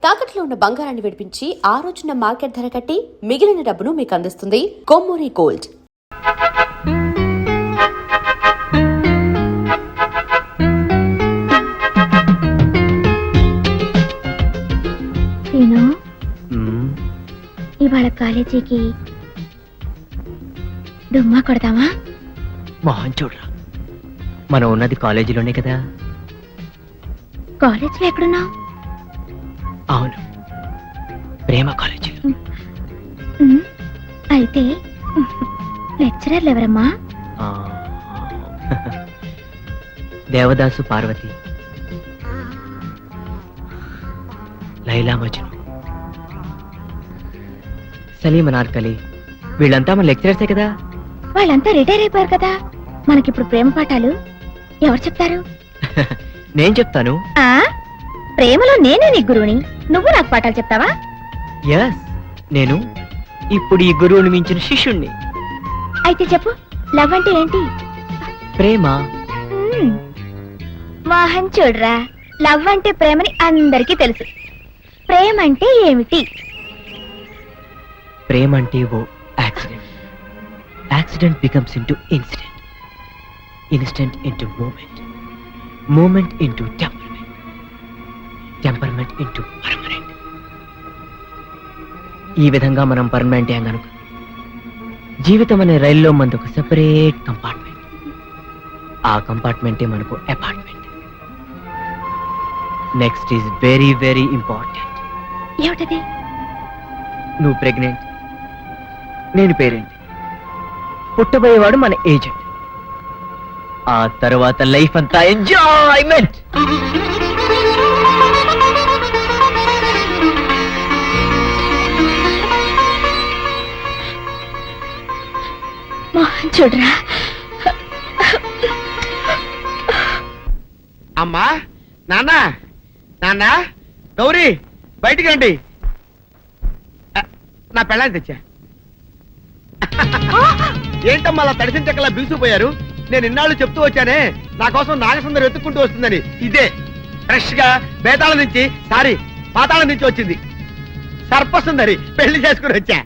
తాకట్లో ఉన్న బంగారాన్ని విడిపించి ఆ రోజున మార్కెట్ ధర కట్టి మిగిలిన డబ్బును మీకు అందిస్తుంది కొమ్మూరి గోల్డ్. ఇవాళ కాలేజీకి డుమ్మా కొడదామా? మోహన్ చూడరా, మనం ఉన్నది కాలేజీలోనే కదా. కాలేజీలో ఎక్కడున్నావు? అవును, ప్రేమ కాలేజీలో. అయితే లెక్చరర్లు ఎవరమ్మా? దేవదాసు, పార్వతి, లైలా మజ్ను, సలీం అనార్కలి, వీళ్ళంతా మన లెక్చరర్సే కదా. వాళ్ళంతా రిటైర్ అయిపోయారు కదా. మనకిప్పుడు ప్రేమ పాఠాలు ఎవరు చెప్తారు? నేను చెప్తాను. ప్రేమలో నేనే నీ గురువుని, నువ్వు నాకు పాఠాలు చెప్తావా? ఎస్, నేను ఇప్పుడు ఈ గురువుని మించిన శిష్యుణ్ణి. అయితే చెప్పు, లవ్ అంటే ఏంటి? ప్రేమ. మోహన్ చూడరా, లవ్ అంటే ప్రేమని అందరికీ తెలుసు. ప్రేమ అంటే ఏమిటి? ప్రేమ అంటే ఓ accident. Accident becomes into incident, incident into moment, moment into temperament, temperament into permanent. ఈ విధంగా మనం పర్మనెంట్ అయ్యాం కనుక జీవితం అనే రైల్లో మనది ఒక సెపరేట్ కంపార్ట్మెంట్. ఆ కంపార్ట్మెంటే మనకు apartment. Next is very very important. ఏమిటది? నువ్వు ప్రెగ్నెంట్, నేను పేరెంట్, పుట్టబోయేవాడు మన ఏజెంట్. ఆ తర్వాత లైఫ్ అంతా ఎంజాయ్మెంట్. చూడరా, అమ్మా, నాన్న, నాన్న, గౌరీ, బయటికి రండి. నా పెళ్ళాన్ని తెచ్చా. ఏంటమ్మా అలా తడిసిన చెక్కలా బిగుసిపోయారు? నేను ఇన్నాళ్ళు చెప్తూ వచ్చానే, నా కోసం నాగసుందరం వెతుక్కుంటూ వస్తుందని. ఇదే ఫ్రెష్ గా బేతాళం నుంచి, సారీ పాతాళం నుంచి వచ్చింది సర్పసుందరి. పెళ్లి చేసుకుని వచ్చా.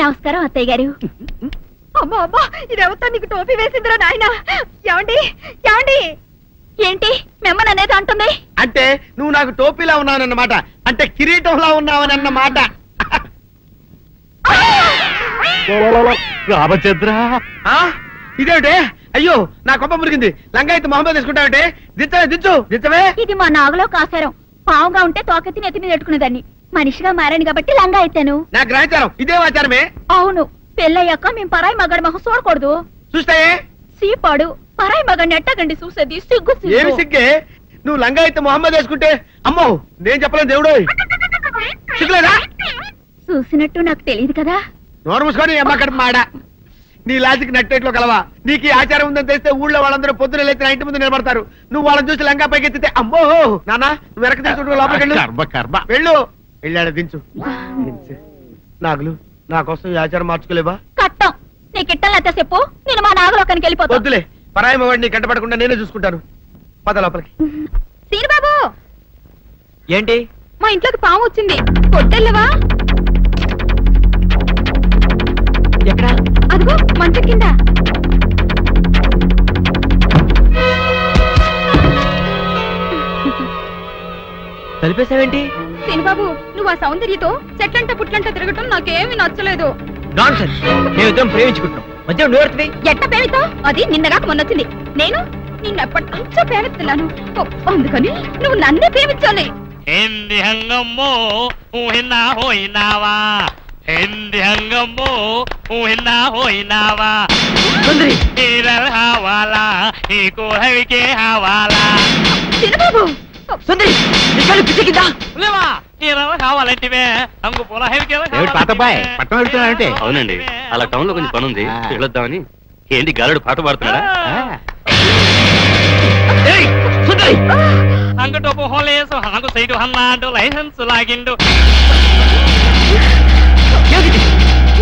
నమస్కారం అత్తయ్య గారు. అమ్మా అమ్మా, ఇదేవతా నీకు టోపీ వేసిందిరా నాయన. ఏమండి ఏమండి? ఏంటి మిమ్మల్ని అనేది అంటుంది? అంటే నువ్వు నాకు టోపీలా ఉన్నావనన్నమాట, అంటే కిరీటంలా ఉన్నావనన్నమాట. రామచంద్ర, ఇదేమిటే? అయ్యో, నా కొప్ప మురిగింది. లంగా అయితే మొహమ్మద్ తీసుకుంటావంటే? దించవే, దించు, దించవే. ఇది మా నాగులో కాసారం. పావుగా ఉంటే తోకెత్తి నెత్తి మీద పెట్టుకునేదాన్ని. మనిషిగా మారాను కాబట్టి లంగా అయితాను. నా గ్రహచారం ఇదే ఆచారమే. అవును, పెళ్ళయ్యాక మేము పరాయి మగాడి మొహం చూడకూడదు. చూస్తాయే సీపాడు పరాయి మగాడిని ఎట్టగండి చూసేది. సిగ్గు ఏమి సిగ్గే? నువ్వు లంగా అయితే మొహమ్మద్ వేసుకుంటే అమ్మో నేను చెప్పలేను దేవుడు. సిగ్గులేదా? చూసినట్టు నాకు తెలియదు కదా. నోరు మూసుకొని అమ్మ కడుపు మాడ. నీ లాజిక్ నట్టేట్లో కలవా? నీకు ఈ ఆచారం ఉందని తెలిస్తే ఊళ్ళో వాళ్ళందరూ పొద్దున లేచి నా ఇంటి ముందు నిలబడతారు. నువ్వు వాళ్ళని చూసి లంగా పైకి ఎత్తితే అమ్మో. నాన్న, నువ్వు వెనక తీసుకుంటూ లోపలికి వెళ్ళు. వెళ్ళాడు, దించు. నాగులు, నా కోసం ఈ ఆచారం మార్చుకోలేవా? కట్టం నీకు ఇట్టలేత చెప్పు, నేను మా నాగలోకానికి వెళ్ళిపోతా. వద్దులే, పరాయి వాడిని కంటపడకుండా నేనే చూసుకుంటాను. పద లోపలికి. సీనుబాబు, ఏంటి? మా ఇంట్లోకి పాము వచ్చింది. కొట్టెళ్ళవా? ఎక్కడ? అదిగో మంచం కింద. కలిపేసావేంటి? సీనుబాబు, నువ్వు ఆ సౌందర్యతో చెట్లంట పుట్లంట తిరగటం నాకేమీ నచ్చలేదు. నాన్సెన్స్. మేమిద్దరం ప్రేమించుకుంటున్నాం, మధ్య నువ్వెడుతుంది. ఎట్ట పేరుతో? అది నిన్నగాక మొన్నొచ్చింది. నేను నిన్నెప్పటి నుంచో ప్రేమిస్తున్నాను. అందుకని నువ్వు నన్నే ప్రేమించాలి. హింది హంగమ్మో ఊహిన్నా హోయినావా, హింది హంగమ్మో ఊహిన్నా హోయినావా. సుందరి, హీరల్ హవాలా హీకో హవికే హవాలా. సీనుబాబు, సుందరి, ఇక్కడ పిచ్చికిందా? లేవా, హీరల్ కావాలంటివే అంగు పూల హవికే. పాతబాయ్, పట్టణం వెళ్తున్నానంటే? అవునండి, అలా టౌన్ లో కొంచెం పని ఉంది, వెళ్ళొద్దామని. ఏంటి గాలుడు పాట పాడుతున్నాడా? సుందరి, అంగటోపు హోలేసు హాగు సైడు హన్నాడు లైసెన్స్ లాగిండు.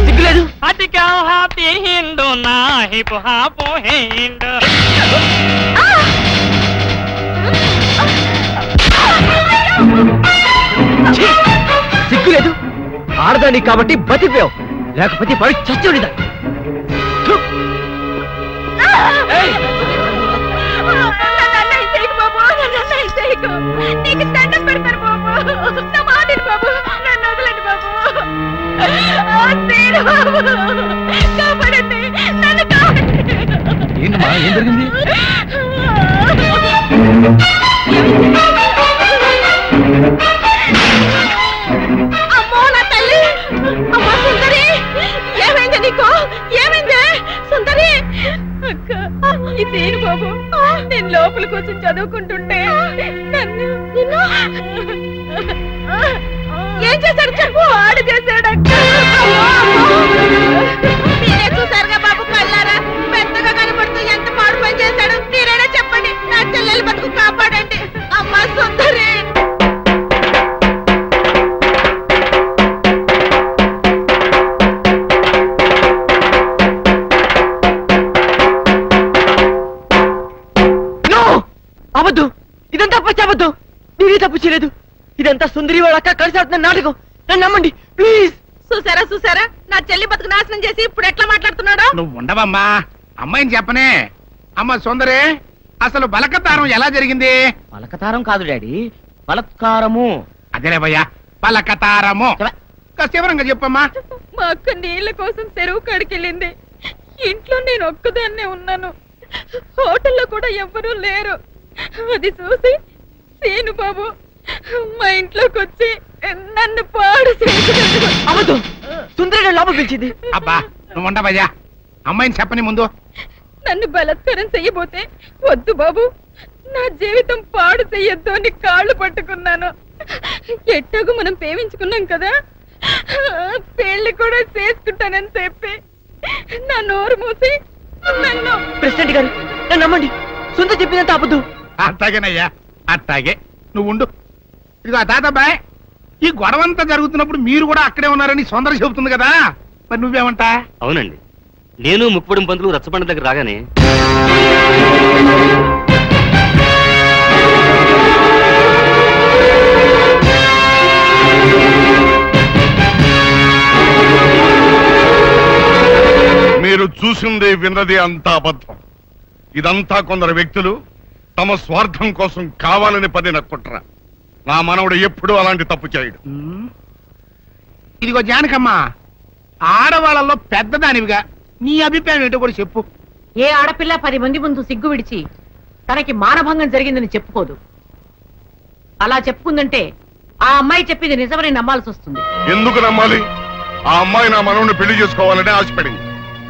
సిగ్గులేదు? అతికా హాపీ హిండు నా హిపు హాపు హిండు. ఆడదాని కాబట్టి బతిపోయావు, లేకపోతే పడి చచ్చి ఉండేదా. నన్ను అన్యాయం చేయకు బాబు, నన్ను అన్యాయం చేయకు. నీకు దండం పెడతాను బాబు, నా మాట విను బాబు, నన్ను వదలండి బాబు. తీరు బాబు, కాపాడండి, నన్ను కాపాడండి. ఏంటమ్మా ఏం జరిగింది? అమ్మో నా తల్లి, అమ్మా సుందరి, ఏమైంది నీకు? ఏమైంది సుందరి? అక్క, ఇదేను బాబు, నేను లోపల కూర్చొని చదువుకుంటుంటే నన్ను ఏం చేశాడు చెప్పు. ఆడు చేశాడు అక్క. మీరే చూసారుగా బాబు కళ్ళారా, పెద్దగా కనబడుతూ ఎంత పాడు పని చేశాడు. మీరైనా చెప్పండి, నా చెల్లెలు బతుకు కాపాడండి. అమ్మా సుందరి. అవద్దు, ఇదంతా పచ్చవద్దు. నేనే తప్పు చేయలేదు. ఇదంతా సుందరి వాళ్ళ అక్క కలిసి ఆడుతున్న నాటకం. నన్ను నమ్మండి ప్లీజ్. చూసారా చూసారా, నా చెల్లి బతుకు నాశనం చేసి ఇప్పుడు ఎట్లా మాట్లాడుతున్నాడు. నువ్వు ఉండవమ్మా, అమ్మాయిని చెప్పనే. అమ్మ సుందరే, అసలు బలకతారం ఎలా జరిగింది? పలకతారం కాదు డాడీ, బలత్కారము. అదేలే భయ్యా, బలకతారము. వివరంగా చెప్పమ్మా. మా అక్క నీళ్ళ కోసం చెరువు కాడికెళ్ళింది. ఇంట్లో నేను ఒక్కదాన్నే ఉన్నాను. హోటల్లో కూడా ఎవ్వరూ లేరు. అది చూసి సీను బాబు మా ఇంట్లోకి వచ్చి నన్ను పాడు చేశాడు. అవద్దు, సుందరి లోపల పిలిచింది. అబ్బా నువ్వు ఉండవయ్యా, అమ్మాయిని చెప్పని ముందు. నన్ను బలత్కారం చెయ్యబోతే వద్దు బాబు, నా జీవితం పాడు చెయ్యొద్దు అని కాళ్ళు పట్టుకున్నాను. ఎట్టాగు మనం ప్రేమించుకున్నాం కదా, పెళ్లి కూడా చేసుకుంటానని చెప్పి నా నోరు మూసి నన్ను. ప్రెసిడెంట్ గారు నన్ను నమ్మండి, సుందరి చెప్పిందంత అబద్ధం. అట్టాగేనయ్యా, అట్టాగే. నువ్వు ఉండు. ఇదిగో తాతబ్బాయ్, ఈ గొడవంతా జరుగుతున్నప్పుడు మీరు కూడా అక్కడే ఉన్నారని సుందర చెబుతుంది కదా, మరి నువ్వేమంటా? అవునండి, నేను ముక్కుపడం పంతులు రచ్చబండ దగ్గర రాగానే మీరు చూసింది విన్నది అంతా అబద్ధం. ఇదంతా కొందరు వ్యక్తులు తమ స్వార్థం కోసం కావాలని పడిన కుట్ర. నా మనవడు ఎప్పుడూ అలాంటి తప్పు చేయడు. ఇదిగో జానకమ్మ, ఆడవాళ్ళలో పెద్దదానివిగా నీ అభిప్రాయం ఏంటో కూడా చెప్పు. ఏ ఆడపిల్ల 10 మంది ముందు సిగ్గు విడిచి తనకి మానభంగం జరిగిందని చెప్పుకోదు. అలా చెప్పుకుందంటే ఆ అమ్మాయి చెప్పింది నిజమని నమ్మాల్సి వస్తుంది. ఎందుకు నమ్మాలి? ఆ అమ్మాయి నా మనవడిని పెళ్లి చేసుకోవాలని ఆశపడింది.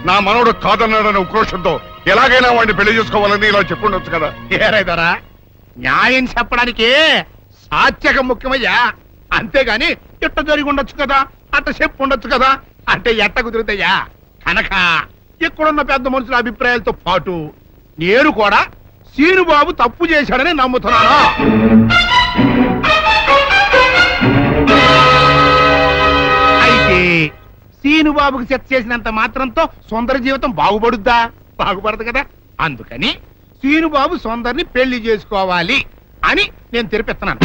నా మనవడు కాదన్నాడనే ఉక్రోషంతో ఎలాగైనా వాడిని పెళ్లి చేసుకోవాలని ఇలా చెప్పుండొచ్చు కదా. ఏరైదరా, న్యాయం చెప్పడానికి సాత్యకం ముఖ్యమయ్యా, అంతేగాని ఇట్ట జరిగి ఉండొచ్చు కదా, అట్ట చెప్పు ఉండొచ్చు కదా అంటే ఎట్ట కుదురుతాయా? కనుక ఇక్కడున్న పెద్ద మనుషుల అభిప్రాయాలతో పాటు నేను కూడా సీనుబాబు తప్పు చేశాడని నమ్ముతున్నాను. అయితే సీనుబాబుకి సెట్ చేసినంత మాత్రంతో సుందర జీవితం బాగుపడుద్దా? బాగుపడదు కదా. అందుకని సీనుబాబు సుందర్ని పెళ్లి చేసుకోవాలి అని నేను తెరిపిస్తున్నాను.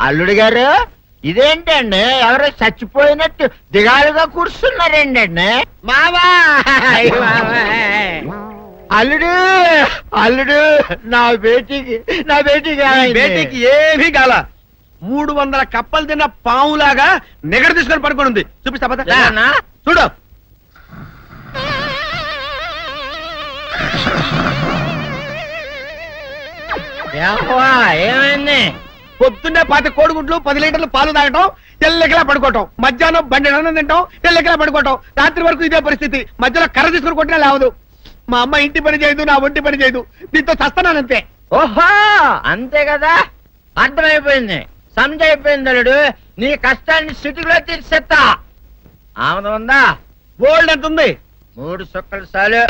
అల్లుడు గారు, ఇదేంటండి ఎవరో చచ్చిపోయినట్టు దిగాలుగా కూర్చున్నారేంటండి? మావా అల్లుడు, అల్లుడు, నా బేటీకి బేటీకి ఏమీ కాల. 300 కప్పలు తిన్న పావులాగా నిగడ తీసుకొని పడుకొని ఉంది. చూపిస్తా పద. చూడు. ఏమైంది? పొద్దున్నే 10 కోడిగుడ్లు 10 లీటర్లు పాలు తాగటం, తెల్లకిలా పడుకోవటం, మధ్యాహ్నం బండి అన్నం తింటాం, తెల్లకిలా పడుకోవటం, రాత్రి వరకు ఇదే పరిస్థితి. మధ్యలో కర్ర తీసుకుని కొట్టినా లేవదు. మా అమ్మ ఇంటి పని చేయదు, నా ఒంటి పని చేయదు. దీంతో చస్తున్నానంతే. ఓహో, అంతే కదా, అర్థమైపోయింది, సంజైపోయింది. అల్లుడు, నీ కష్టాన్ని సిటీలో తీర్చేస్తా. ఆమె ఉందా? గోల్డ్ ఎంత ఉంది? 3 సుక్కలు చాలు.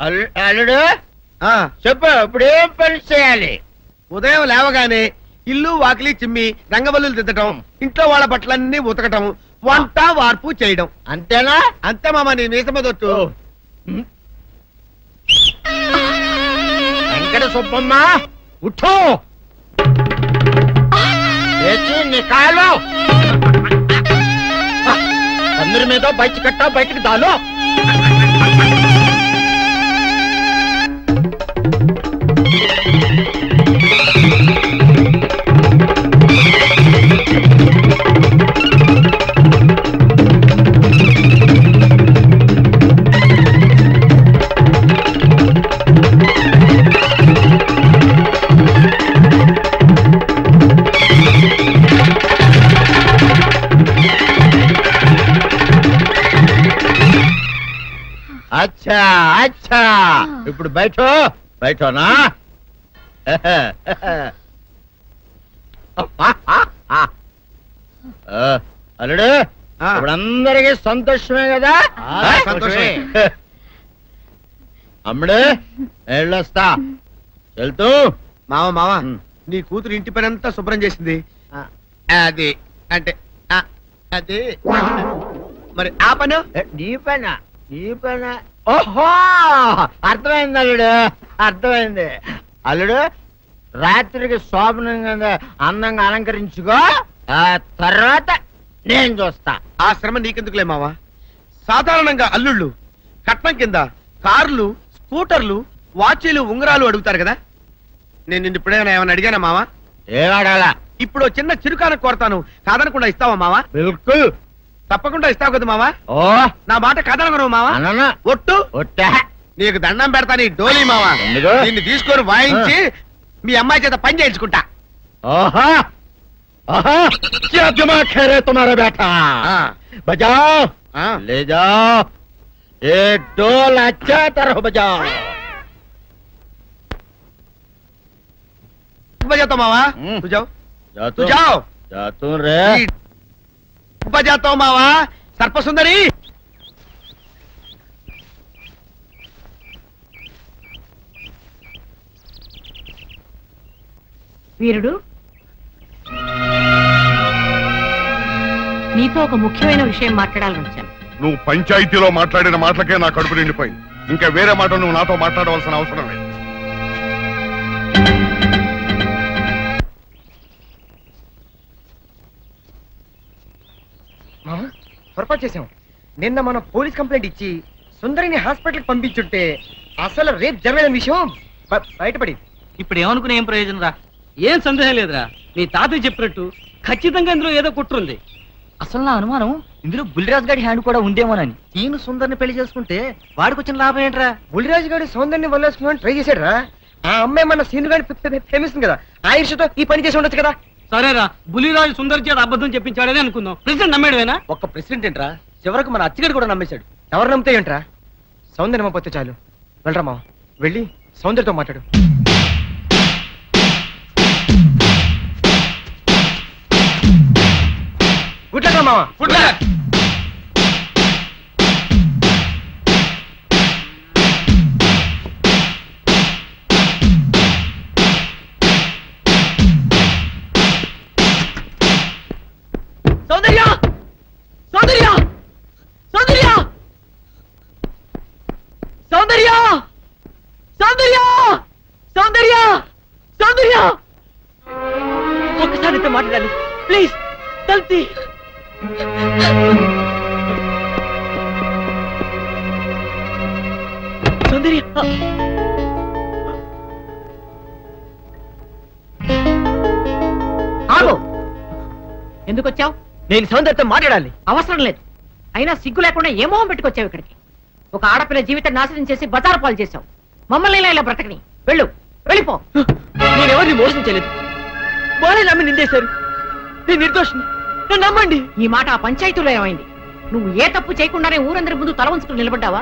అల్లుడు ఆ, చెప్పు ఇప్పుడు ఏం పని చేయాలి? ఉదయం లేవగానే ఇల్లు వాకిలి చిమ్మి రంగవల్లులు దిద్దటం, ఇంట్లో వాళ్ళ బట్టలన్నీ ఉతకటం, వంట వార్పు చేయడం. అంతేనా? అంతే మామ, నీ మీసమదొట్టు. వెంకట సుబ్బమ్మ ఉఠో, లేచి నీ కాలు అందరి మీద బయట కట్ట బయటికి దాలో. అచ్చా అచ్చా, ఇప్పుడు బయటనా? అల్లుడు ఆ. ఇప్పుడు అందరికి సంతోషమే కదా? ఆ, సంతోషమే. అమ్ముడు వెళ్ళొస్తా, వెళ్తూ. మామ నీ కూతురు ఇంటి పని అంతా శుభ్రం చేసింది. అది అంటే అది మరి ఆ పను నీ పైన ఓహో, అర్థమైంది అల్లుడు, అర్థమైంది. అల్లుడు రాత్రికి శోభనంగా అందంగా అలంకరించుకో, ఆ తర్వాత నేను చూస్తా. ఆ శ్రమ నీకెందుకులే మావా. సాధారణంగా అల్లుళ్ళు కట్నం కింద కార్లు, స్కూటర్లు, వాచీలు, ఉంగరాలు అడుగుతారు కదా. నేను నిన్ను ఇప్పుడేమైనా ఏమైనా అడిగానా మావా? ఏడాడాలా? ఇప్పుడు చిన్న చిరుకాన కోరతాను, కాదనకుండా ఇస్తావా మావా? బిల్కుల్ తప్పకుండా ఇస్తావు కదా మావా? ఓ నా మాట కాదనగను మావా. అన్న ఒట్టు ఒట్టా. నీకు దండం పెడతా నీ డోలీ మావా. ఎందుకు? నిన్ను తీసుకొని వాయించి మీ అమ్మాయి చేత పని చేయించుకుంటా. ఓహో ఓహో, क्या दिमाग है रे तुम्हारा बेटा? बजाओ, ले जाओ, एक डोल अच्छा तरह बजाओ. बजाता मावा, तू जाओ, तू जाओ. जातू रे. बजाता हूँ मावा, सर्प सुंदरी. వీరుడు, నీతో ఒక ముఖ్యమైన విషయం మాట్లాడాలని వచ్చాను. నువ్వు పంచాయతీలో మాట్లాడిన మాటలకే నా కడుపు నిండిపోయింది. ఇంకా వేరే మాట నువ్వు నాతో మాట్లాడవలసిన అవసరం లేదు. పొరపాటు చేసాం. నిన్న మనం పోలీస్ కంప్లైంట్ ఇచ్చి సుందరిని హాస్పిటల్కి పంపించుంటే అసలు రేపు జరగని విషయం బయటపడింది. ఇప్పుడు ఏమనుకునే ఏం ప్రయోజనం రా? ఏం సందేహం లేదురా, మీ తాతయ్య చెప్పినట్టు ఖచ్చితంగా ఇందులో ఏదో కుట్రుంది. అసలు నా అనుమానం ఇందులో బుల్లిరాజు గారి హ్యాండ్ కూడా ఉందేమోనని. ఈయన సుందరిని పెళ్లి చేసుకుంటే వాడికి వచ్చిన లాభం ఏంట్రా? బుల్లిరాజు గారి సౌందర్యాన్ని వల్లేసుకుని ట్రై చేశాడు రా. ఆ అమ్మాయి మన సీను గారి ప్రేమిస్తుంది కదా, ఆ ఈర్ష్యతో ఈ పని చేసి ఉండొచ్చు కదా. సరేరా, బుల్లిరాజు సుందరి చేత అబద్ధం చెప్పించాడని అనుకుందాం. ప్రెసిడెంట్ నమ్మేడువేనా? ఒక్క ప్రెసిడెంట్ ఏంట్రా, చివరకు మన అచ్చిగడు కూడా నమ్మేశాడు. ఎవరు నమ్మితే ఏంట్రా, సౌందర్యం నమ్మపోతే చాలు. వెళ్ళరా మావ, వెళ్ళి సౌందర్యతో మాట్లాడు. గుడ్ లక్ మావా, గుడ్ లక్. సౌందర్య, సౌందర్య, సౌందర్య, సౌందర్య, సౌందర్య, సౌందర్య, సౌందర్య, ఒక్కసారి అయితే మాట్లాడాలి ప్లీజ్. తల్తి సౌందర్య, ఆగు. ఎందుకు వచ్చావు? నేను సౌందర్యతో మాట్లాడాలి. అవసరం లేదు. అయినా సిగ్గు లేకుండా ఏ మొహం పెట్టుకొచ్చావు ఇక్కడికి? ఒక ఆడపిల్ల జీవితం నాశనం చేసి బజారు పాలు చేశావు. మమ్మల్ని ఇలా బ్రతకని. వెళ్ళు, వెళ్ళిపో. నేనెవరిని మోసం చేయలేదు. వాళ్ళే నమ్మి నిందేశారు. నేను నిర్దోషిని, నన్ను నమ్మండి. ఈ మాట ఆ పంచాయతీలో ఏమైంది? నువ్వు ఏ తప్పు చేయకుండానే ఊరందరి ముందు తల వంచుకుని నిలబడ్డావా?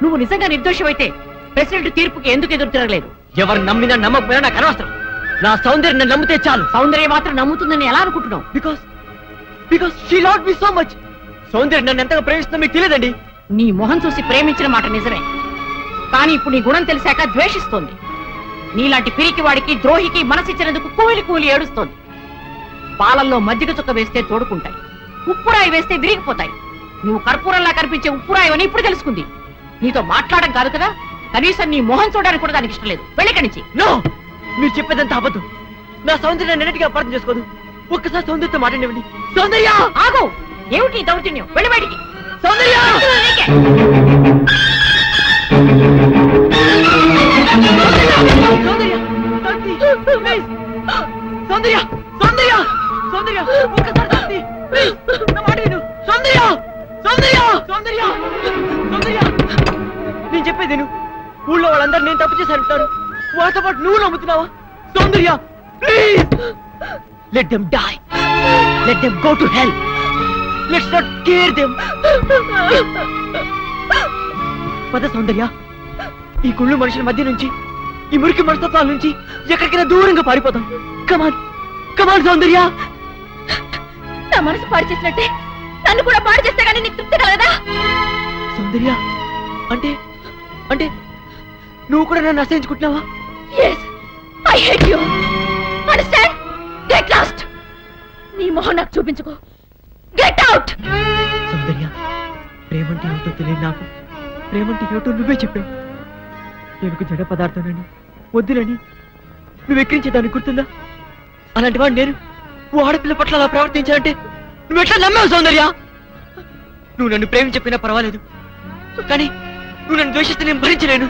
నువ్వు నిజంగా నిర్దోషమైతే ప్రెసిడెంట్ తీర్పుకి ఎందుకు ఎదురు తిరగలేదు? ఎవరు నమ్మినా నమ్మకపోయినా నాకు అనవసరం. నా సౌందర్యం నన్ను నమ్మితే చాలు. సౌందర్య మాత్రం నమ్ముతుందని ఎలా అనుకుంటున్నావు? Because she loved me so much. సౌందర్యం నన్ను ఎంతగా ప్రేమిస్తుందో మీకు తెలియదండి. నీ మొహం చూసి ప్రేమించిన మాట నిజమే, కానీ ఇప్పుడు నీ గుణం తెలిసాక ద్వేషిస్తోంది. నీలాంటి పిరికి వాడికి ద్రోహికి మనసిచ్చినందుకు కూలి కూలి ఏడుస్తోంది. పాలల్లో మజ్జిగ చుక్క వేస్తే తోడుకుంటాయి, ఉప్పురాయి వేస్తే విరిగిపోతాయి. నువ్వు కర్పూరంలా కనిపించే ఉప్పురాయి అని ఇప్పుడు తెలుసుకుంది. నీతో మాట్లాడడం కాదు కదా, కనీసం నీ మొహం చూడడానికి కూడా దానికి ఇష్టం లేదు. వెళ్ళిక్కడి నుంచి. నో, మీరు చెప్పేదంతా అబద్ధం. నా సౌందర్యాన్ని అన్నిటికీ అపార్థం చేసుకోదు. ఒక్కసారి సౌందర్యతో మాట్లాడివ్వండి. సౌందర్య, ఆగు. ఏమిటి ఈ దౌర్జన్యం? వెళ్ళి బయటికి. సౌందర్య, నీకే. సౌందర్య, ప్లీజ్. సౌందర్య, సౌందర్య, సౌందర్య, ఒక్కసారి శాంతి, ప్లీజ్. నా మాట విను. సౌందర్య, సౌందర్య, సౌందర్య, సౌందర్య, నేను చెప్పేది విను. ఊళ్ళో వాళ్ళందరూ నేను తప్పు చేశారంటారు. వాళ్ళతో పాటు నువ్వు నమ్ముతున్నావా? Soundarya, please. Let them die. Let them go to hell. Let's not care them. పద సౌందర్య, ఈ గుళ్ళు మనుషుల మధ్య నుంచి, ఈ మురికి మనస్తత్వాల నుంచి ఎక్కడికైనా దూరంగా పారిపోతాం. కమాన్, కమాన్ సౌందర్య. నా మనసు పాడు చేసినట్టే నన్ను కూడా పాడు చేస్తే గానీ నీకు తృప్తి కలగదా? సౌందర్య, అంటే అంటే నువ్వు కూడా నన్ను అసహించుకుంటున్నావా? Yes, I hate you. Understand? Get lost. నీ మొహం నాకు చూపించుకో. Get out. సౌందర్య, ప్రేమంటే ఏమిటో తెలియదు నాకు. ప్రేమంటే ఏమిటో నువ్వే చెప్పావు. నేను జడ పదార్థానని, వద్దునని నువ్వు ఎక్కించేదాన్ని గుర్తుందా? అలాంటి వాడు నేను ఓ ఆడపిల్ల పట్ల అలా ప్రవర్తించాలంటే నువ్వు ఎట్లా నమ్మావు సౌందర్య? నువ్వు నన్ను ప్రేమ చెప్పినా పర్వాలేదు, కానీ నువ్వు నన్ను ద్వేషిస్తే నేను భరించలేను.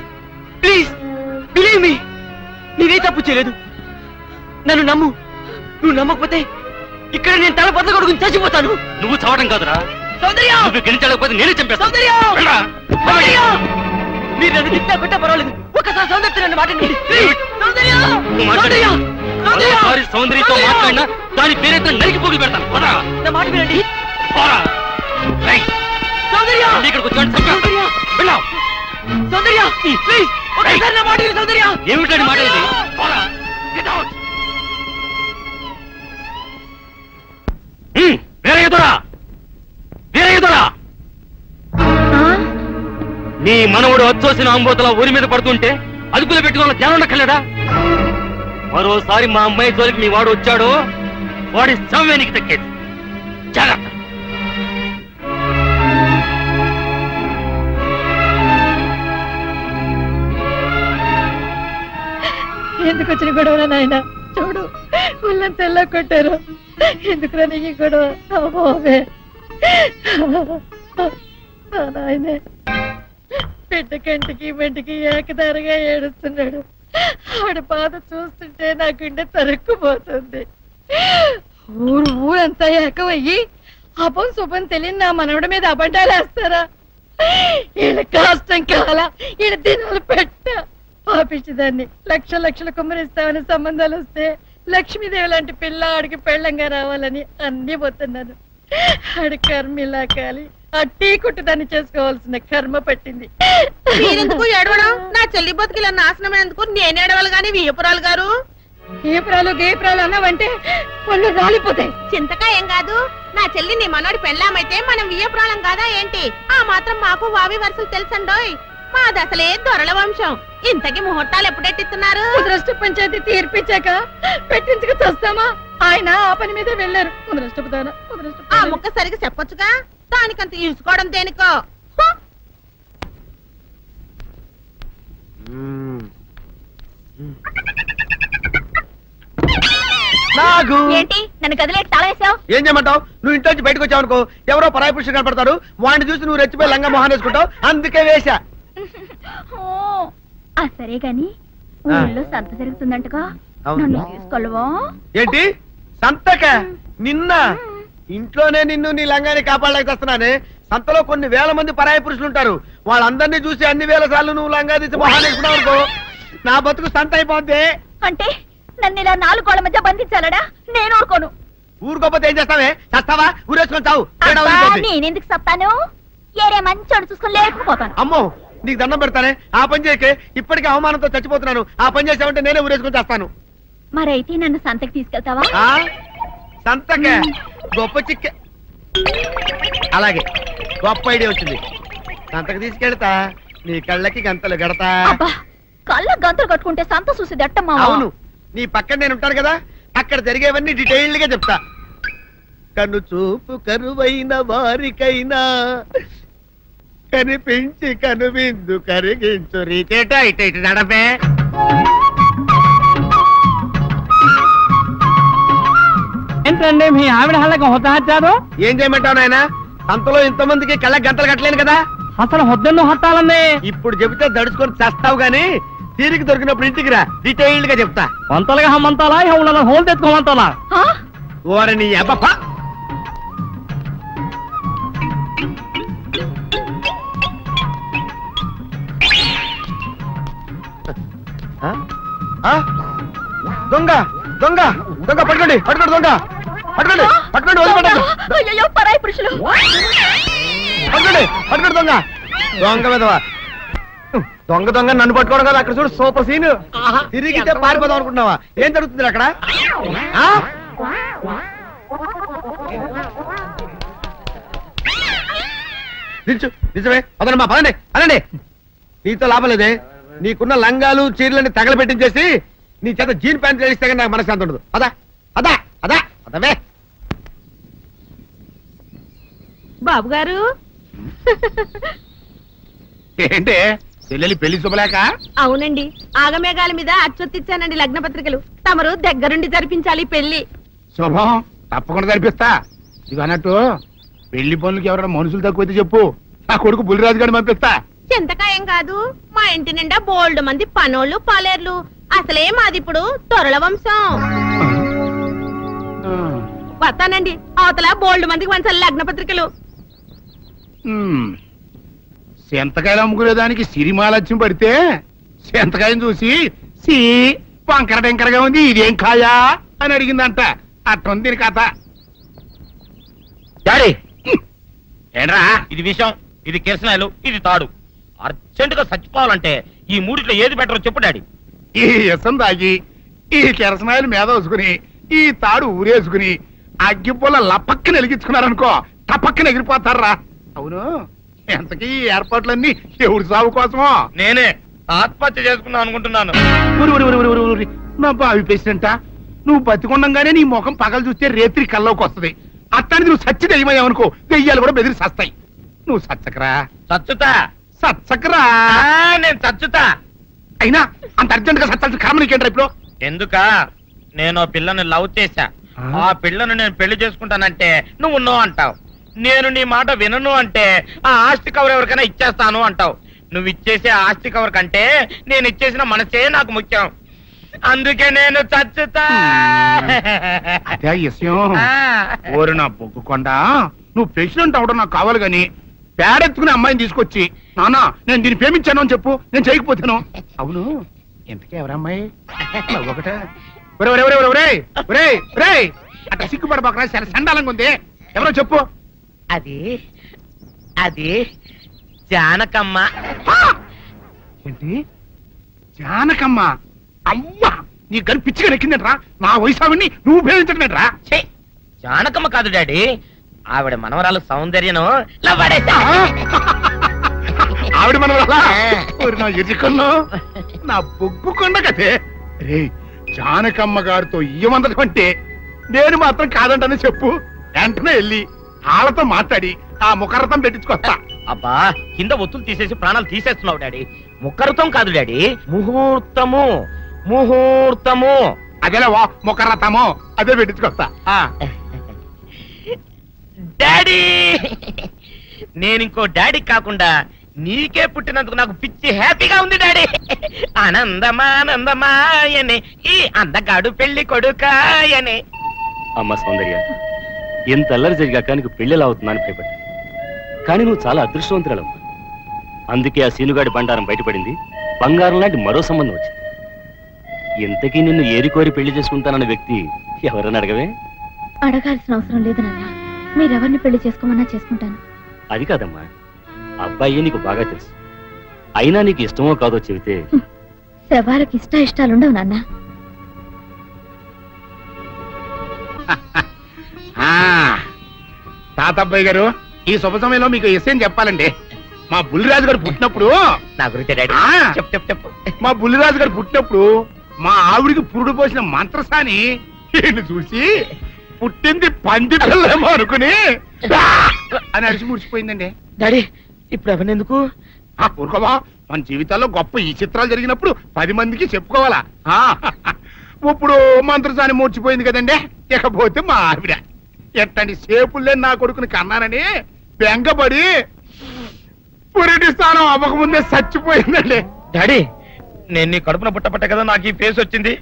ప్లీజ్ బిలీవ్ మీ, నేనే తప్పు చేయలేదు. నన్ను నమ్ము. నువ్వు నమ్మకపోతే ఇక్కడ నేను తల బద్దలు కొడుకుని చచ్చిపోతాను. నువ్వు చావడం కాదురా, సౌందర్య, నువ్వు గెలిచలేకపోతే నేనే చంపేస్తాను. సౌందర్య, వెళ్ళరా. సౌందర్య, మీరు నన్ను తిట్టా కొట్టా పర్వాలేదు, ఒక్కసారి సౌందర్య నన్ను మాట్లాడండి. సౌందర్య, నువ్వు మాట్లాడు. సౌందర్య, సౌందర్య, మరోసారి సౌందర్యతో సౌందర్య, మాట్లాడినా దాని పేరైతే నరికి పోగి పెడతాను. పోరా. నా మాట వినండి. పోరా. రేయ్, సౌందర్య, మళ్ళీ ఇక్కడికి వచ్చాడు చంపేస్తాను. సౌందర్య, వెళ్ళావు. సౌందర్య, ప్లీజ్ ఒక్కసారి నా మాట విను సౌందర్య. ఏమిటండి మాట ఇది? పోరా. Get out. వేరే ఎదురా, వేరే ఎదురా. నీ మనవుడు వచ్చోసిన అంబోతల ఊరి మీద పడుతుంటే అదుపులో పెట్టుకోవాలని ధ్యానం ఉండక్కర్లేదా? మరోసారి మా అమ్మాయి జోలికి మీ వాడు వచ్చాడు, వాడి సమ్మె నీకు దక్కేది. జాగ్రత్త. ఎందుకు వచ్చిన గొడవ నాయన? చూడు, వాళ్ళని తెల్ల కొట్టారు. ఎందుకురా నీకు గొడవ? అమ్మోవే నాయనే, బిడ్డ కంటికి మెంటికి ఏకదారిగా ఏడుస్తున్నాడు. ఆడ బాధ చూస్తుంటే నా గుండె తరుక్కుపోతుంది. ఊరంతా ఏకమయ్యి అపం శుభం తెలియని నా మనవడి మీద అబద్ధాలు వేస్తారా? వీళ్ళ కష్టం కాల, వీళ్ళ దినాలు పెట్ట పాపించేదాన్ని. లక్షలు కుమ్మరిస్తామని సంబంధాలు వస్తే లక్ష్మీదేవి లాంటి పిల్ల ఆడికి పెళ్ళంగా రావాలని అన్ని పోతున్నాను. ఆడి కర్మ ఇలా కాలి అట్టి కుట్టుదాన్ని చేసుకోవాల్సిన కర్మ పట్టింది. మీరెందుకు ఏడవడం? నా చెల్లి బతుకుల నాశనం ఎందుకు? నేను ఏడవాలి గాని వీయపురాలు గారు. గేపురాలు అన్నావంటే వాళ్ళు రాలిపోతాయి. చింతకా ఏం కాదు, నా చెల్లి నీ మనోడి పెళ్ళామైతే మనం వీయపురాలం కాదా ఏంటి? ఆ మాత్రం మాకు వావి వరుసలు తెలుసండోయ్. మాది అసలే దొరల వంశం. ఇంతకి ముహూర్తాలు ఎప్పుడెట్టిస్తున్నారు? ముద్రష్ట పంచాయతీ తీర్పిచ్చాక పెట్టించుకు చూస్తామా? ఆయన ఆ పని మీద వెళ్ళారు. ఆ ముక్క సరిగా చెప్పొచ్చుగా, దానికంత ఈసుకోవడం దేనికో. నాగు ఏంటి నన్ను గదిలేక తాళేసావు? ఏం చేయమంటావు? నువ్వు ఇంట్లో నుంచి బయటకు వచ్చావు అనుకో, ఎవరో పరాయి పురుషుడు కనపడతాడు. వాడిని చూసి నువ్వు రెచ్చిపోయి లంగా మొహాన్ వేసుకుంటావు. అందుకే వేశా. సరే గాని ఊళ్ళో సంత జరుగుతుందంటగా, నన్ను తీసుకెళ్ళవా? ఏంటి సంతక? నిన్న ఇంట్లోనే నిన్ను నీ లంగాన్ని కాపాడలేక వస్తున్నానే. సంతలో కొన్ని వేల మంది పరాయి పురుషులు ఉంటారు. వాళ్ళందరినీ చూసి అన్ని వేల సార్లు నువ్వు లంగా తీసి మొహాన్ వేసుకున్నావు అనుకో, నా బతుకు సంత అయిపోద్ది. అంటే నన్ను ఇలా 4 గోళ్ల మధ్య బంధించాలడా? నేను ఊరుకోను. ఊరుకోపోతే ఏం చేస్తావే? చస్తావా? ఊరేసుకొని చావు. నేనెందుకు చెప్తాను? ఏరే మంచోడు చూసుకుని లేకపోతాను. అమ్మో, నీకు దండం పెడతానే. ఆ పని చేయకే. ఇప్పటికే అవమానంతో చచ్చిపోతున్నాను. ఆ పని చేసావంటే నేనే ఊరేసుకొని చేస్తాను. మరైతే నన్ను సంతకి తీసుకెళ్తావా? సంతకే గొప్ప చిక్కే. అలాగే, గొప్ప ఐడియా వచ్చింది. సంతకు తీసుకెళ్తా. నీ కళ్ళకి గంతలు గడతా. కళ్ళ గంతలు కట్టుకుంటే సంత చూసి దట్టమ్మా. అవును, నీ పక్కన నేను ఉంటాను కదా, అక్కడ జరిగేవన్నీ డీటెయిల్డ్ గా చెప్తా. కను చూపు కరువైన వారికైనా కనిపించి కనువిందు కరిగించు రీతేట ఇట ఇటు నడపే. ఏంటండి మీ ఆవిడ హళ్ళకి హొత్తహచ్చారు? ఏం చేయమంటావు నాయన, అంతలో ఇంతమందికి కళ్ళ గంతలు కట్టలేను కదా. అసలు హొద్దెన్ను హత్తాలండి. ఇప్పుడు చెబితే దడుచుకొని చస్తావు గాని తీరికి దొరికినప్పుడు ఇంటికి రా, డీటెయిల్డ్ గా చెప్తా. వంతలుగా హమ్మంతాలా హోల్ తెచ్చుకోమంతాలా? ఓరని అబ్బప్ప. దొంగ దొంగ దొంగ పట్టుకోండి పట్టుకోండి దొంగ పట్టుకోండి పట్టుకోండి వదిలిపెట్టండి. అయ్యో పరాయి పురుషులు. పట్టుకోండి పట్టుకోండి దొంగ దొంగ విధవా. దొంగ దొంగ నన్ను పట్టుకోవడం కదా, అక్కడ చూడు సూపర్ సీన్. తిరిగితే పారిపోదాం అనుకుంటున్నావా? ఏం జరుగుతుంది అక్కడ? ఆ? నిల్చు నిజమే, పదండి పదండి పదండి. నీతో లాభం లేదే, నీకున్న లంగాలు చీరలని తగలబెట్టించేసి నీ చేత జీన్ ప్యాంట్ వేస్తే కానీ నాకు మనశ్శాంతి ఉండదు. అదా అదా అదా అదవే. బాబు గారు ఏంటే చెల్లెలి పెళ్లి శుభలేక? అవునండి, ఆగమేఘాల మీద అచ్చొత్తిచ్చానండి లగ్న పత్రికలు. తమరు దగ్గరుండి జరిపించాలి పెళ్లి. శుభం, తప్పకుండా జరిపిస్తా. ఇవి అన్నట్టు పెళ్లి పనులకి ఎవరైనా మనుషులు తక్కువైతే చెప్పు, నా కొడుకు బుల్లిరాజు గారిని పంపిస్తా. చింతకాయం కాదు, మా ఇంటి నిండా బోల్డ్ మంది పనోళ్ళు పాలేర్లు. అసలే మాది ఇప్పుడు తొరల వంశం. వస్తానండి, అవతల బోల్డ్ మందికి వంచాలి లగ్న పత్రికలు. సెంతకాయలు అమ్ముకునేదానికి సిరిమాలత్యం పడితే సెంతకాయని చూసి సి వంకర టెంకరగా ఉంది, ఇదేం కాయా అని అడిగిందంట. అట్టుంది దీని కథ. డాడీ ఏంట్రా ఇది విషయం, ఇది కిరసనాయలు, ఇది తాడు. అర్జెంట్ గా చచ్చిపోవాలంటే ఈ మూడిట్లో ఏది బెటర్ చెప్పు డాడీ. ఈ ఇసం తాగి ఈ కిరసనాయలు మీద వేసుకుని ఈ తాడు ఊరేసుకుని అగ్గిపుల్ల లపక్కన వెలిగించుకున్నారనుకో, టపక్కన ఎగిరిపోతారా. అవును, ఎంతకీ ఈ ఏర్పాట్లన్నీ ఎవరి సాగు కోసమో? నేనే ఆత్మహత్య చేసుకుందాం అనుకుంటున్నాను. నా బావి పేసినంట, నువ్వు బతికొండంగానే నీ ముఖం పగలు చూస్తే రేత్రి కల్లోకి వస్తుంది. అట్టానికి నువ్వు సచ్చి దెయ్యమయ్యావనుకో, దెయ్యాలు కూడా బెదిరి సస్తాయి. నువ్వు సచ్చకరా చచ్చుతా సచ్చకరా. నేను చచ్చుతా. అయినా అంత అర్జెంట్ గా సత్తాల్సిన కారణం నీకేంట్రా ఇప్పుడు? ఎందుక నేను ఆ పిల్లని లవ్ చేశా. ఆ పిల్లను నేను పెళ్లి చేసుకుంటానంటే నువ్వు నో అంటావు. నేను నీ మాట వినను అంటే ఆ ఆస్తి కవర్ ఎవరికైనా ఇచ్చేస్తాను అంటావు. నువ్వు ఇచ్చేసే ఆస్తి కవర్ కంటే నేను ఇచ్చేసిన మనసే నాకు ముఖ్యం. అందుకే నేను చచ్చుతా. అదే విషయం. ఓరి నా బొగ్గుకొండ, నువ్వు ప్రెసిడెంట్ అవడం నాకు కావాలి గాని పేడెత్తుకునే అమ్మాయిని తీసుకొచ్చి నానా నేను దీన్ని ప్రేమించాను అని చెప్పు, నేను చేయకపోతాను. అవును, ఎంతకే ఎవరమ్మాయి? ఒకటే అట్లా సిగ్గుపడబాకరా, చాలా సండాలంగా ఉంది. ఎవరో చెప్పు. అది అది జానకమ్మ. ఏంటి జానకమ్మ? అమ్మా, నీ గని పిచ్చిగా నెక్కిందంట్రా. నా వయసావిని నువ్వు ప్రేమించడమేట్రా? జానకమ్మ కాదు డాడీ, ఆవిడ మనవరాలు సౌందర్యను ఆవిడ మనవరాలా? నా ఎదుకల్లో నా బొగ్గుకొండ కదే. రే, జానకమ్మ గారితో ఇయ్యమందడం అంటే నేను మాత్రం కాదంటని చెప్పు. వెంటనే వెళ్ళి వాళ్ళతో మాట్లాడి ఆ ముఖరథం పెట్టించుకొస్తా. అబ్బా, కింద ఒత్తులు తీసేసి ప్రాణాలు తీసేస్తున్నావు డాడీ. ముఖరథం కాదు డాడీ, ముహూర్తము. ముహూర్తము అదేలా ముఖరథము, అదే పెట్టించుకొస్తా. డాడీ, నేను ఇంకో డాడీ కాకుండా నీకే పుట్టినందుకు నాకు పిచ్చి హ్యాపీగా ఉంది డాడీ. ఆనందమానందమాయనే ఈ అందగాడు పెళ్లి కొడుకాయనే. అమ్మ సౌందర్య, ఎంత అల్లరి జరిగాక నీకు పెళ్లిలా అవుతుందని భయపడ్డా. కానీ నువ్వు చాలా అదృష్టవంతురాలమ్మా. అందుకే ఆ సీనుగాడి బండారం బయటపడింది, బంగారం లాంటి మరో సంబంధం వచ్చింది. ఇంతకీ నిన్ను ఏరికోరి పెళ్లి చేసుకుంటానన్న వ్యక్తి ఎవరని అడగవే? అడగాల్సిన అవసరం లేదు నాన్న, మీరెవరిని పెళ్లి చేసుకోమన్నా చేసుకుంటాను. అది కాదమ్మా, అబ్బాయి నీకు బాగా తెలుసు. అయినా నీకు ఇష్టమో కాదో చెబితే. శవాలకి ఇష్టాలుండవు నాన్న. తాతబ్బాయి గారు, ఈ శుభ సమయంలో మీకు విషయం చెప్పాలండి. మా బుల్లిరాజు గారు పుట్టినప్పుడు నా గురించి డాడీ ఆ. చెప్పు చెప్పు చెప్పు మా బుల్లిరాజు గారు పుట్టినప్పుడు మా ఆవిడికి పురుడు పోసిన మంత్రసాని ఈయన్ని చూసి పుట్టింది పంది పిల్లేమో అనుకుని "ఆ!" అని అరిచి ముడిచిపోయిందండి. డాడీ ఇప్పుడు ఎవరినెందుకు ఆ ఊరుకోవా, మన జీవితాల్లో గొప్ప ఈ చిత్రాలు జరిగినప్పుడు 10 మందికి చెప్పుకోవాలా. ఆ, ఇప్పుడు మంత్రసాని మూర్చిపోయింది కదండి, ఇకపోతే మా ఆవిడ ఎట్టండి సేపుల్లే నా కొడుకుని కన్నానని బెంగపడి పురిటి స్థానం అవ్వకముందే చచ్చిపోయిందండి. డాడీ నేను నీ కడుపున పుట్టపట్ట కదా నాకు ఈ ఫేస్ వచ్చింది.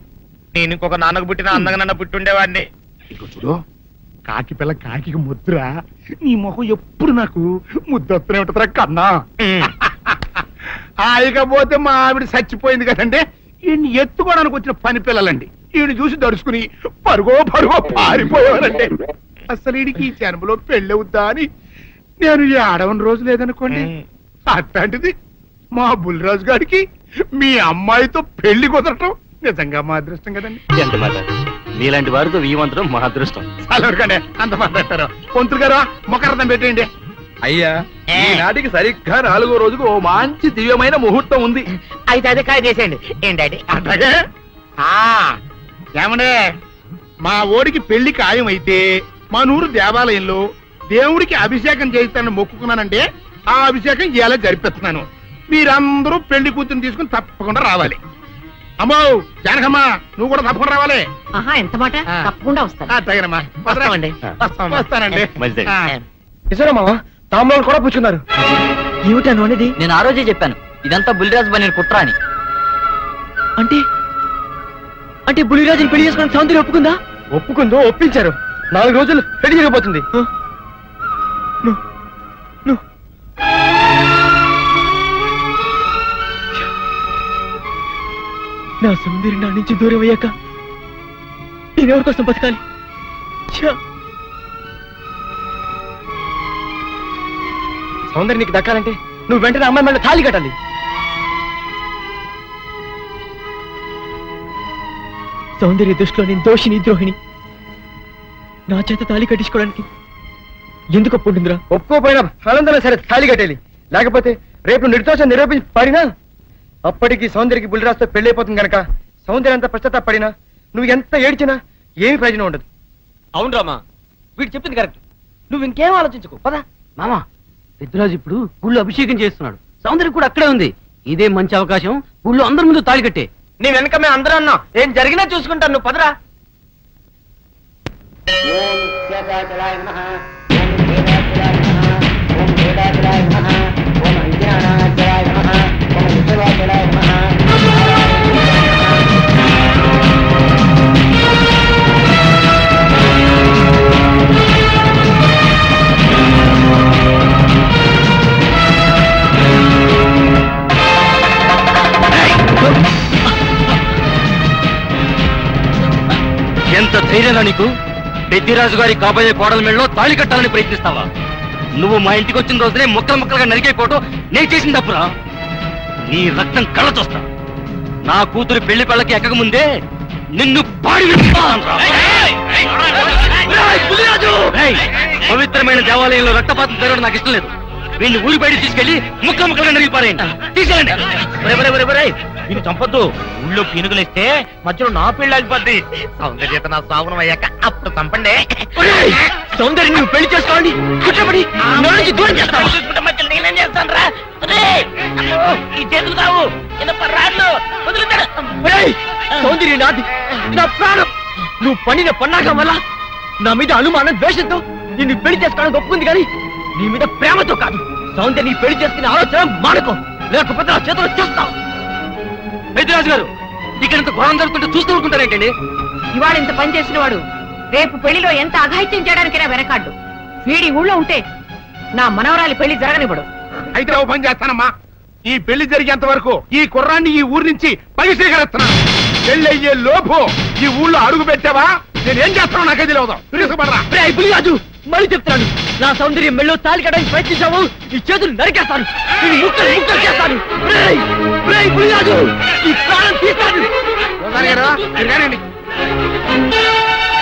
నేను ఇంకొక నాన్నకు పుట్టిన అందంగా నన్ను పుట్టుండేవాడిని. ఇక చూడు, కాకి పిల్ల కాకి ముద్దురా, నీ మొహం ఎప్పుడు నాకు ముద్దొస్తూనే ఉంటుందిరా కన్నా. ఇకపోతే మా ఆవిడ చచ్చిపోయింది కదండి, ఈయన్ని ఎత్తుకోవడానికి వచ్చిన పని పిల్లలండి ఈయన చూసి దడుచుకుని పరుగో పారిపోయేవారండి. అసలు ఈడికి ఈ జన్మలో పెళ్ళవుద్దా అని నేను ఈ ఆడవని రోజు లేదనుకోండి. అట్లాంటిది మా బుల్లిరాజు గారికి మీ అమ్మాయితో పెళ్లి కుదరటం నిజంగా మా అదృష్టం కదండి. ఎంత మాట, మీలాంటి వారితో వీయమంతరం మా అదృష్టం. చాలా వరకండి అంత మాట్లాడతారు. పొంతులు గారు మొకరదం పెట్టేయండి. అయ్యా ఈనాటికి సరిగ్గా 4వ రోజుకు ఓ మంచి దివ్యమైన ముహూర్తం ఉంది. అయితే అదే కాయ చేసేయండి. ఏం డాడీ అట్లాగే ఏమండే, మా ఓడికి పెళ్లి ఖాయం అయితే మా నూరు దేవాలయంలో దేవుడికి అభిషేకం చేయిస్తానని మొక్కుకున్నానంటే ఆ అభిషేకం ఇలా జరిపిస్తున్నాను. మీరందరూ పెళ్లి కూతురు తీసుకుని తప్పకుండా రావాలి. అమ్మో జానకమ్మ, నువ్వు కూడా తప్పకుండా రావాలి. ఆహా ఎంత మాట, తప్పకుండా వస్తాను. అట్లాగేనమ్మా, వస్తామండి. వస్తానండి. మంచిదే. నిజమే మామ, తాంబూలాలు కూడా పుచ్చుకున్నారు. ఏమిటాను అనేది? నేను ఆ రోజే చెప్పాను ఇదంతా బుల్లిరాజు బని కుట్ర అని. అంటే అంటే బుల్లిరాజుని పెళ్లి చేసుకుని సౌందర్య ఒప్పుకుందా? ఒప్పుకుందో, ఒప్పించారు. 4 రోజులు పెళ్లి జరగబోతుంది. నా సౌందర్యం నా నుంచి దూరం అయ్యాక నేనెవరి కోసం బతకాలి? సౌందర్య నీకు దక్కాలంటే నువ్వు వెంటనే అమ్మాయి మళ్ళీ తాళి కట్టాలి. సౌందర్య దృష్టిలో నేను దోషిని, ద్రోహిణి. నా చేత తాళి కట్టించుకోవడానికి ఎందుకు ఒప్పుకుంటుందిరా? ఒప్పుకోపోయినా ఆనందమే సరే తాళి కట్టేయాలి. లేకపోతే రేపు నిర్దోషం నిరూపించి పాడినా అప్పటికి సౌందర్యకి బుల్లిరాజుతో పెళ్ళైపోతుంది కనుక సౌందర్య అంతా పశ్చాత్తాపడినా నువ్వు ఎంత ఏడ్చినా ఏమి ప్రయోజనం ఉండదు. అవును రామా, వీడు చెప్పింది కరెక్ట్. నువ్వు ఇంకేం ఆలోచించుకో, పదా. మామా, పెద్దరాజు ఇప్పుడు గుళ్ళు అభిషేకం చేస్తున్నాడు. సౌందర్యం కూడా అక్కడే ఉంది. ఇదే మంచి అవకాశం, గుళ్ళు అందరి ముందు తాళి కట్టే. నీ వెనక మేము అందరూ అన్నాం, ఏం జరిగినా చూసుకుంటాను. నువ్వు పదరా. ఎంత ధైర్యంగా నీకు? పెద్దిరాజు గారి కాబోయే కోడల మెళ్ళలో తాళి కట్టాలని ప్రయత్నిస్తావా? నువ్వు మా ఇంటికి వచ్చిన రోజునే ముక్కలు ముక్కలుగా నరికైపోవటం నేను చేసిన తప్పురా. నీ రక్తం కళ్ళ చూస్తా. నా కూతురు పెళ్లి పళ్ళకి ఎక్కక ముందే నిన్ను పాడి విడిపిస్తానురా. పవిత్రమైన దేవాలయంలో రక్తపాతం జరగడం నాకు ఇష్టం లేదు. వీడిని ఊరి బయట తీసుకెళ్లి ముక్కలు ముక్కలుగా నరిగిపారేయండి. తీసుకెళ్ళండి. వీళ్ళు చంపొద్దు. ఊళ్ళో పీనుగులేస్తే మధ్యలో నా పెళ్లి ఆగిపోద్ది. సౌందర్యత నా సాగునం అయ్యాక అప్పుడు చంపండి. సౌందర్యం నువ్వు పెళ్లి చేసుకోండి. కూర్చోబడి దూరం చేస్తాను. నేనేం చేస్తాను రా? ఈ చేతులు కావు, రాళ్ళు సౌందర్యం నాది, నా ప్రాణం. నువ్వు పండిన పన్నాగం వల్ల నా మీద అనుమానం, ద్వేషంతో నిన్ను పెళ్లి చేసుకోవడానికి ఒప్పుకుంది కానీ నీ మీద ప్రేమతో కాదు. సౌందర్యం నీ పెళ్లి చేసుకునే ఆలోచన మానుకో, లేకపోతే నా చేతులు చేస్తావు. పెద్దరాజు గారు, ఇక్కడ ఇంత ఘోరం జరుగుతుంటే చూస్తూ ఊరుకుంటారేంటండి? ఇవాళ ఇంత పని చేసిన వాడు రేపు పెళ్లిలో ఎంత అఘాయిత్యం చేయడానికైనా వెనకాడ్డు. వీడి ఊళ్ళో ఉంటే నా మనవరాలి పెళ్లి జరగనివ్వడు. అయితే ఓ పని చేస్తానమ్మా, ఈ పెళ్లి జరిగేంత వరకు ఈ కుర్రాన్ని ఈ ఊరి నుంచి బహిష్కరిస్తున్నాను. పెళ్లి అయ్యే లోపు ఈ ఊళ్ళో అడుగు పెట్టావా నేనేం చేస్తానో నాకే తెలియదు. రాజు మళ్ళీ చెప్తాను, నా సౌందర్యం మెళ్ళో తాళి కట్టడానికి ప్రయత్నించావు, ఈ చేతులు నరికేస్తాను, ఈ ముక్కలు ముక్కలు చేస్తాను. రాజు ఈ ప్రాణం తీస్తాను.